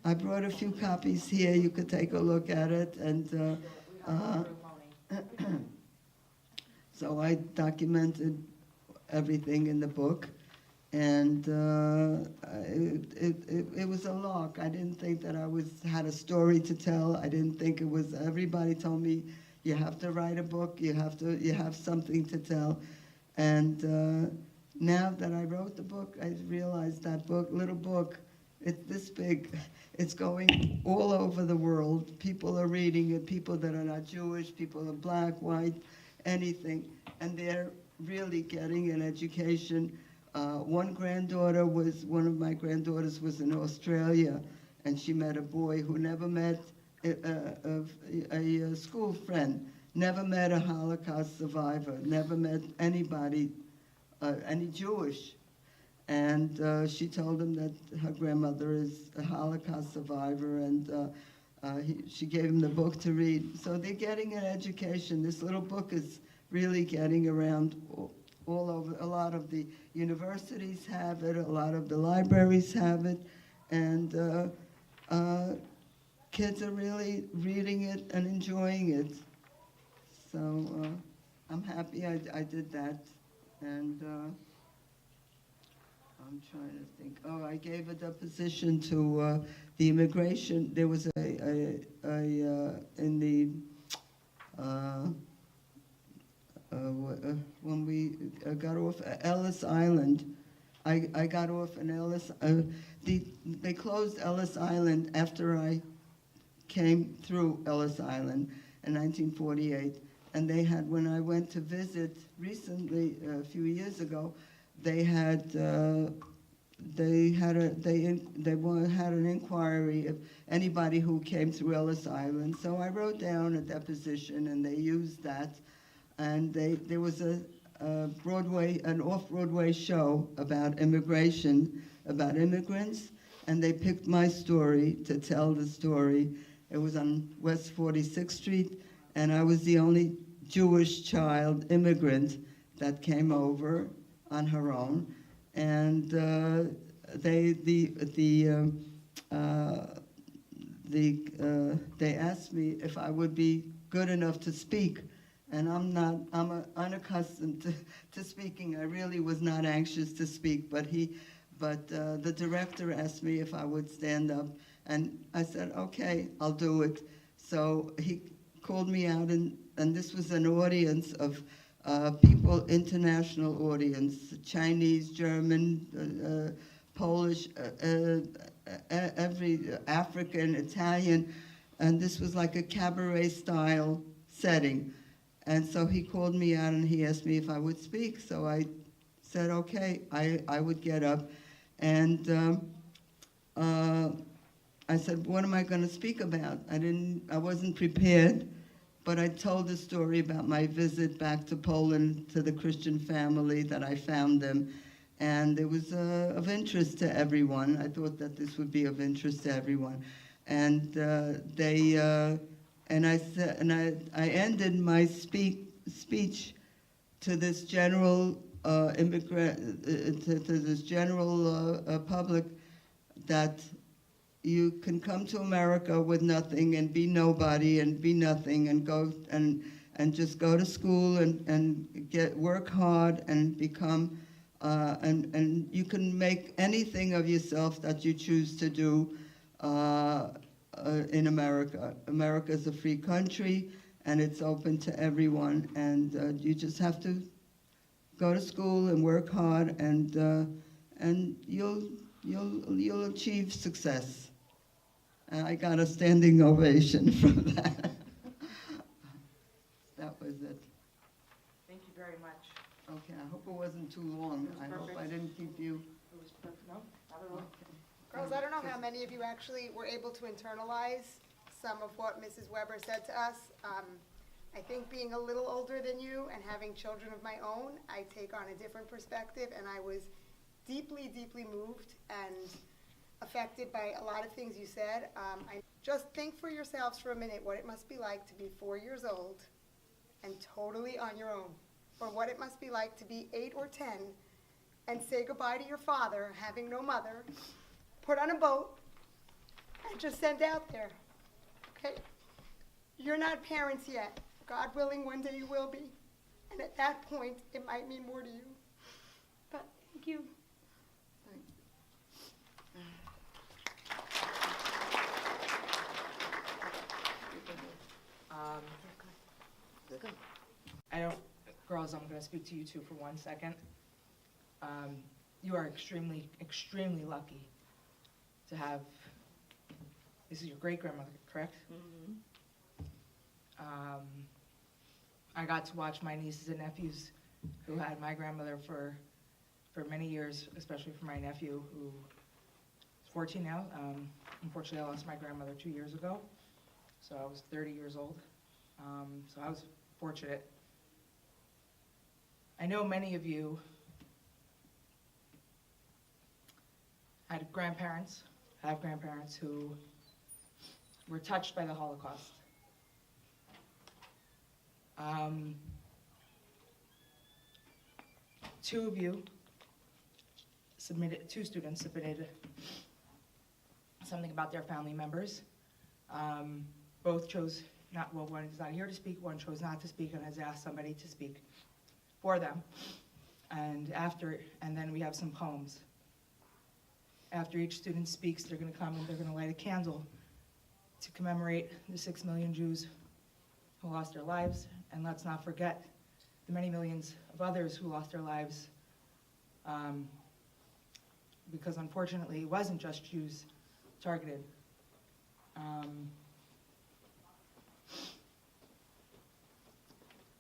I brought a few copies here. You could take a look at it, and so I documented everything in the book, And it was a lark. I didn't think that I had a story to tell. I didn't think it was. Everybody told me, you have to write a book. You have something to tell. And now that I wrote the book, I realized that little book, it's this big. It's going all over the world. People are reading it. People that are not Jewish, people are black, white, anything, and they're really getting an education. One of my granddaughters was in Australia, and she met a boy who never met a school friend, never met a Holocaust survivor, never met anybody, any Jewish. And she told him that her grandmother is a Holocaust survivor, and she gave him the book to read. So they're getting an education. This little book is really getting around all over. A lot of the universities have it, a lot of the libraries have it, and kids are really reading it and enjoying it. So I'm happy I did that. And I'm trying to think. Oh, I gave a deposition to the immigration. There was in the when we got off Ellis Island. I got off in Ellis. They closed Ellis Island after I came through Ellis Island in 1948. And they had, when I went to visit recently, a few years ago, they had an inquiry of anybody who came through Ellis Island. So I wrote down a deposition, and they used that. And there was an off-Broadway show about immigration, about immigrants, and they picked my story to tell the story. It was on West 46th Street, and I was the only Jewish child immigrant that came over on her own. And they asked me if I would be good enough to speak. And I'm unaccustomed to speaking. I really was not anxious to speak, but the director asked me if I would stand up, and I said, okay, I'll do it. So he called me out, and this was an audience of people, international audience, Chinese, German, Polish, every African, Italian, and this was like a cabaret style setting. And so he called me out and he asked me if I would speak. So I said, okay, I would get up. And I said, what am I going to speak about? I wasn't prepared, but I told the story about my visit back to Poland to the Christian family, that I found them. And it was of interest to everyone. I thought that this would be of interest to everyone. And I said, and I ended my speech to this general to this general public, that you can come to America with nothing and be nobody and be nothing, and go and just go to school and work hard and become and you can make anything of yourself that you choose to do. In America. America is a free country, and it's open to everyone. And you just have to go to school and work hard, and you'll achieve success. And I got a standing ovation from that. That was it. Thank you very much. Okay, I hope it wasn't too long. It was I hope perfect. I didn't keep you. It was perfect. No, not at all. Okay. Girls, I don't know how many of you actually were able to internalize some of what Mrs. Weber said to us. I think being a little older than you and having children of my own, I take on a different perspective, and I was deeply, deeply moved and affected by a lot of things you said. Just think for yourselves for a minute what it must be like to be 4 years old and totally on your own, or what it must be like to be 8 or 10 and say goodbye to your father, having no mother, put on a boat, and just send out there, okay? You're not parents yet. God willing, one day you will be. And at that point, it might mean more to you. But thank you. I don't, girls, I'm gonna speak to you two for 1 second. You are extremely, extremely lucky to have, this is your great-grandmother, correct? I got to watch my nieces and nephews who had my grandmother for many years, especially for my nephew who is 14 now. Unfortunately, I lost my grandmother 2 years ago, so I was 30 years old. So I was fortunate. I know many of you had grandparents, have grandparents who were touched by the Holocaust. Two students submitted something about their family members. Both chose not, well, one is not here to speak, one chose not to speak and has asked somebody to speak for them. And then we have some poems. After each student speaks, they're gonna come and they're gonna light a candle to commemorate the 6 million Jews who lost their lives. And let's not forget the many millions of others who lost their lives, because unfortunately it wasn't just Jews targeted.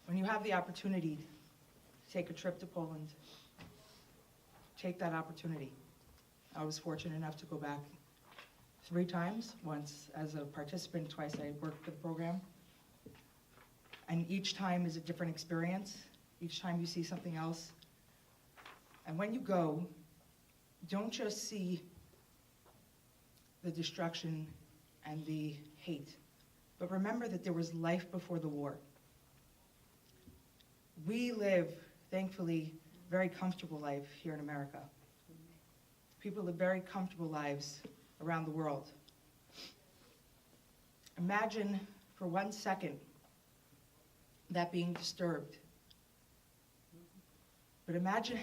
When you have the opportunity to take a trip to Poland, take that opportunity. I was fortunate enough to go back 3 times, once as a participant, twice I worked for the program. And each time is a different experience. Each time you see something else. And when you go, don't just see the destruction and the hate, but remember that there was life before the war. We live, thankfully, very comfortable life here in America. People live very comfortable lives around the world. Imagine for 1 second that being disturbed. But imagine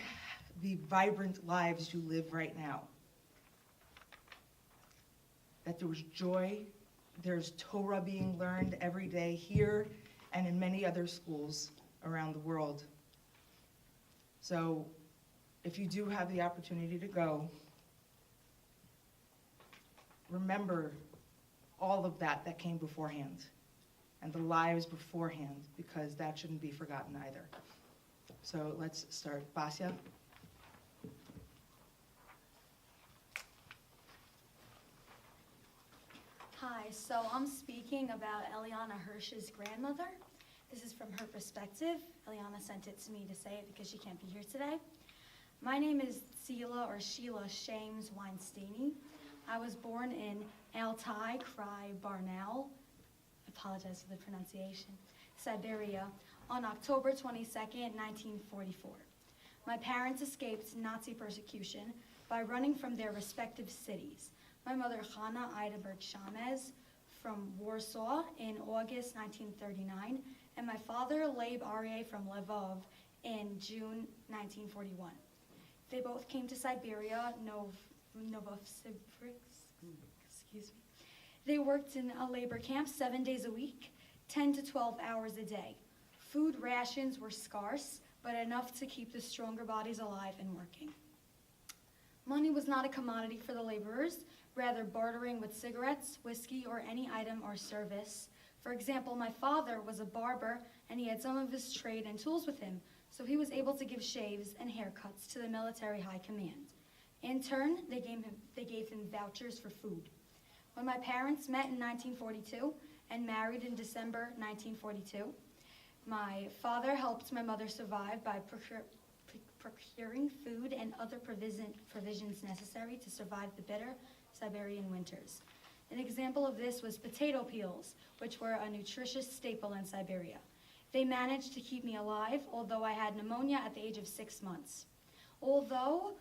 the vibrant lives you live right now. That there was joy, there's Torah being learned every day here and in many other schools around the world. So if you do have the opportunity to go, remember all of that came beforehand and the lives beforehand, because that shouldn't be forgotten either. So let's start. Basia. Hi, so I'm speaking about Eliana Hirsch's grandmother. This is from her perspective. Eliana sent it to me to say it because she can't be here today. My name is Sheila Shames Weinsteiny. I was born in Altai Krai Barnaul, apologize for the pronunciation, Siberia, on October 22nd, 1944. My parents escaped Nazi persecution by running from their respective cities. My mother, Chana Eidelberg Shamez, from Warsaw in August 1939, and my father, Leib Aryeh, from Lvov in June 1941. They both came to Siberia, Novosibirsk, excuse me. They worked in a labor camp 7 days a week, 10 to 12 hours a day. Food rations were scarce, but enough to keep the stronger bodies alive and working. Money was not a commodity for the laborers, rather bartering with cigarettes, whiskey, or any item or service. For example, my father was a barber and he had some of his trade and tools with him, so he was able to give shaves and haircuts to the military high command. In turn, they gave him vouchers for food. When my parents met in 1942 and married in December 1942, my father helped my mother survive by procuring food and other provisions necessary to survive the bitter Siberian winters. An example of this was potato peels, which were a nutritious staple in Siberia. They managed to keep me alive, although I had pneumonia at the age of 6 months. Although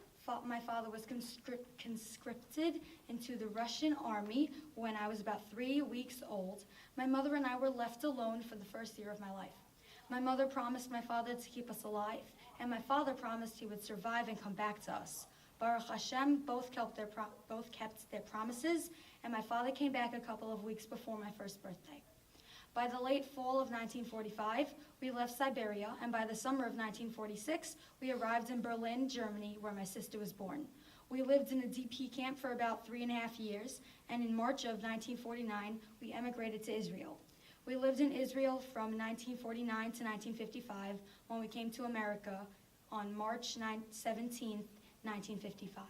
my father was conscripted into the Russian army when I was about 3 weeks old, my mother and I were left alone for the first year of my life. My mother promised my father to keep us alive, and my father promised he would survive and come back to us. Baruch Hashem, both kept their promises, and my father came back a couple of weeks before my first birthday. By the late fall of 1945, we left Siberia, and by the summer of 1946, we arrived in Berlin, Germany, where my sister was born. We lived in a DP camp for about 3.5 years, and in March of 1949, we emigrated to Israel. We lived in Israel from 1949 to 1955, when we came to America on March 17, 1955.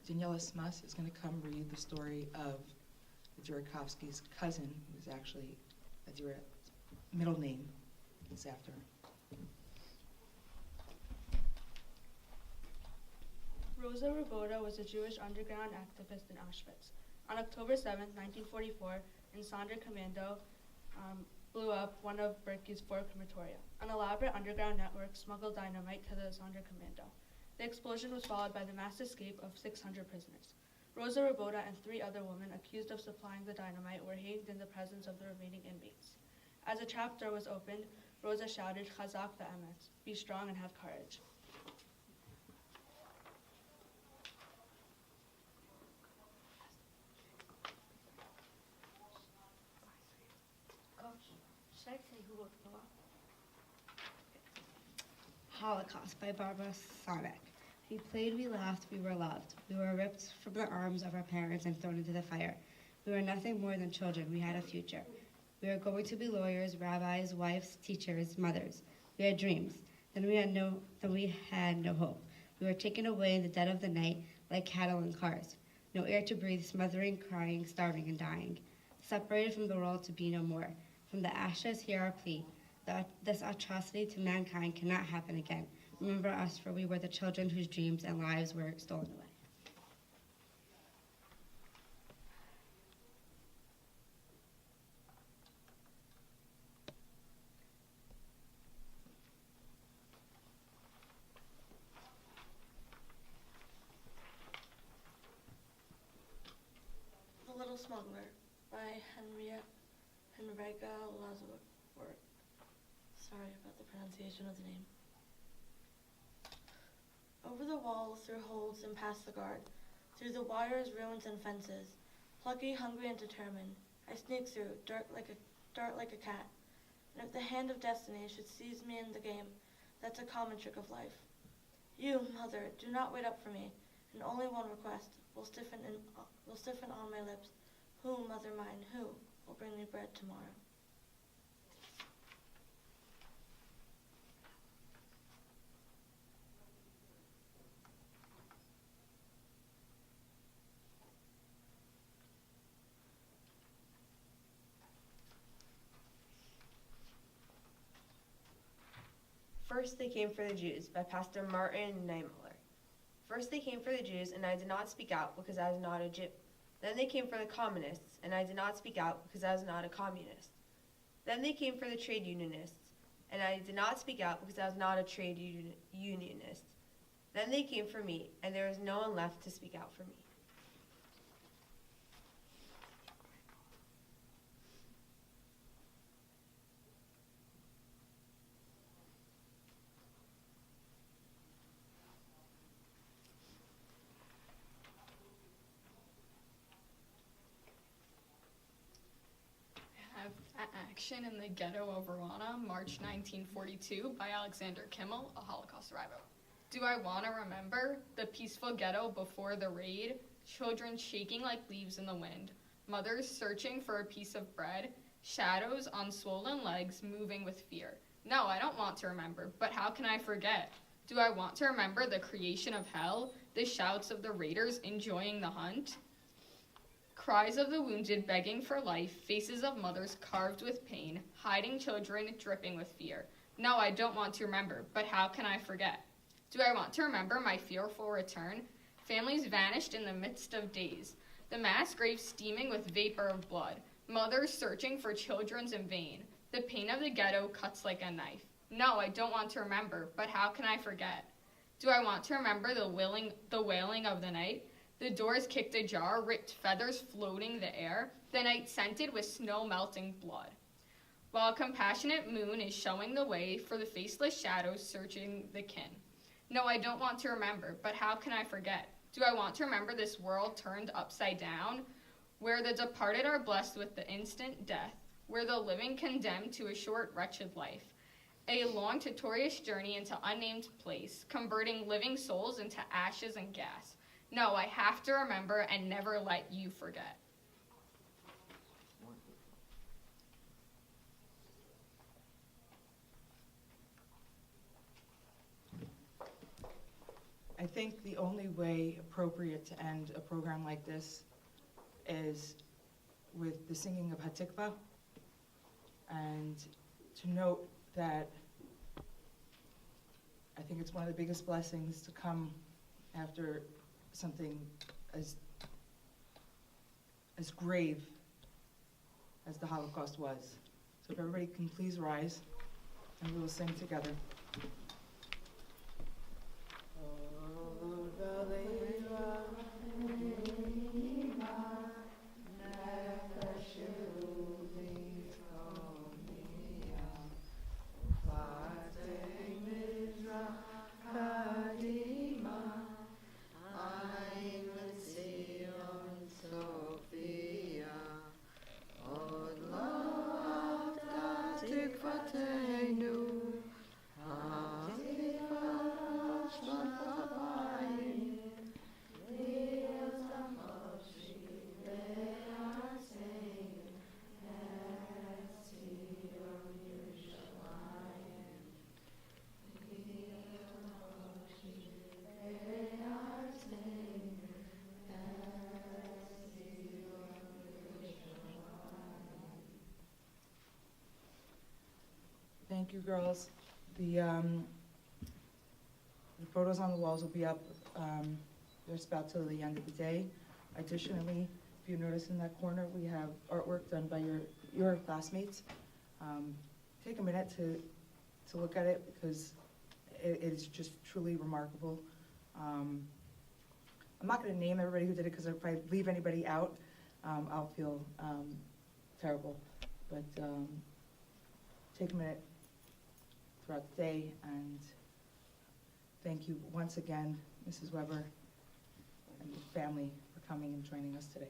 Daniela Smuss is going to come read the story of Durakovsky's cousin, who's actually Dura's middle name is after her. Rosa Roboda was a Jewish underground activist in Auschwitz. On October 7, 1944, in Sonderkommando blew up one of Berkey's 4 crematoria. An elaborate underground network smuggled dynamite to the Sonderkommando. The explosion was followed by the mass escape of 600 prisoners. Rosa Roboda and 3 other women accused of supplying the dynamite were hanged in the presence of the remaining inmates. As a trapdoor was opened, Rosa shouted, "Chazak ve'emet," be strong and have courage. Should I say who wrote the poem? Holocaust by Barbara Sonic. We played, we laughed, we were loved. We were ripped from the arms of our parents and thrown into the fire. We were nothing more than children. We had a future. We were going to be lawyers, rabbis, wives, teachers, mothers. We had dreams. Then we had no hope. We were taken away in the dead of the night like cattle in cars. No air to breathe, smothering, crying, starving, and dying. Separated from the world to be no more. From the ashes, hear our plea. This atrocity to mankind cannot happen again. Remember us, for we were the children whose dreams and lives were stolen away. The Little Smuggler by Henrika Lazaruk. Sorry about the pronunciation of the name. Over the walls, through holes and past the guard, through the wires, ruins, and fences, plucky, hungry, and determined, I sneak through, dart like a cat. And if the hand of destiny should seize me in the game, that's a common trick of life. You, mother, do not wait up for me, and only one request will stiffen on my lips. Who, mother mine, who will bring me bread tomorrow? First they came for the Jews, by Pastor Martin Niemöller. First they came for the Jews, and I did not speak out because I was not a Jew. Then they came for the communists, and I did not speak out because I was not a communist. Then they came for the trade unionists, and I did not speak out because I was not a trade unionist. Then they came for me, and there was no one left to speak out for me. Action in the Ghetto of Rwanda, March 1942, by Alexander Kimmel, a Holocaust survivor. Do I want to remember the peaceful ghetto before the raid? Children shaking like leaves in the wind. Mothers searching for a piece of bread. Shadows on swollen legs moving with fear. No, I don't want to remember, but how can I forget? Do I want to remember the creation of hell? The shouts of the raiders enjoying the hunt? Cries of the wounded begging for life, faces of mothers carved with pain, hiding children dripping with fear. No, I don't want to remember, but how can I forget? Do I want to remember my fearful return? Families vanished in the midst of days, the mass grave steaming with vapor of blood, mothers searching for children's in vain. The pain of the ghetto cuts like a knife. No, I don't want to remember, but how can I forget? Do I want to remember the wailing of the night? The doors kicked ajar, ripped feathers floating the air, the night scented with snow-melting blood. While a compassionate moon is showing the way for the faceless shadows searching the kin. No, I don't want to remember, but how can I forget? Do I want to remember this world turned upside down, where the departed are blessed with the instant death, where the living condemned to a short, wretched life, a long, tortuous journey into unnamed place, converting living souls into ashes and gas? No, I have to remember and never let you forget. I think the only way appropriate to end a program like this is with the singing of Hatikva, and to note that I think it's one of the biggest blessings to come after something as grave as the Holocaust was. So if everybody can please rise, and we will sing together. Thank you, girls. The photos on the walls will be up just about till the end of the day. Additionally, if you notice in that corner, we have artwork done by your classmates. Take a minute to look at it, because it is just truly remarkable. I'm not going to name everybody who did it, because if I leave anybody out, I'll feel terrible. But take a minute throughout the day, and thank you once again, Mrs. Weber and the family, for coming and joining us today.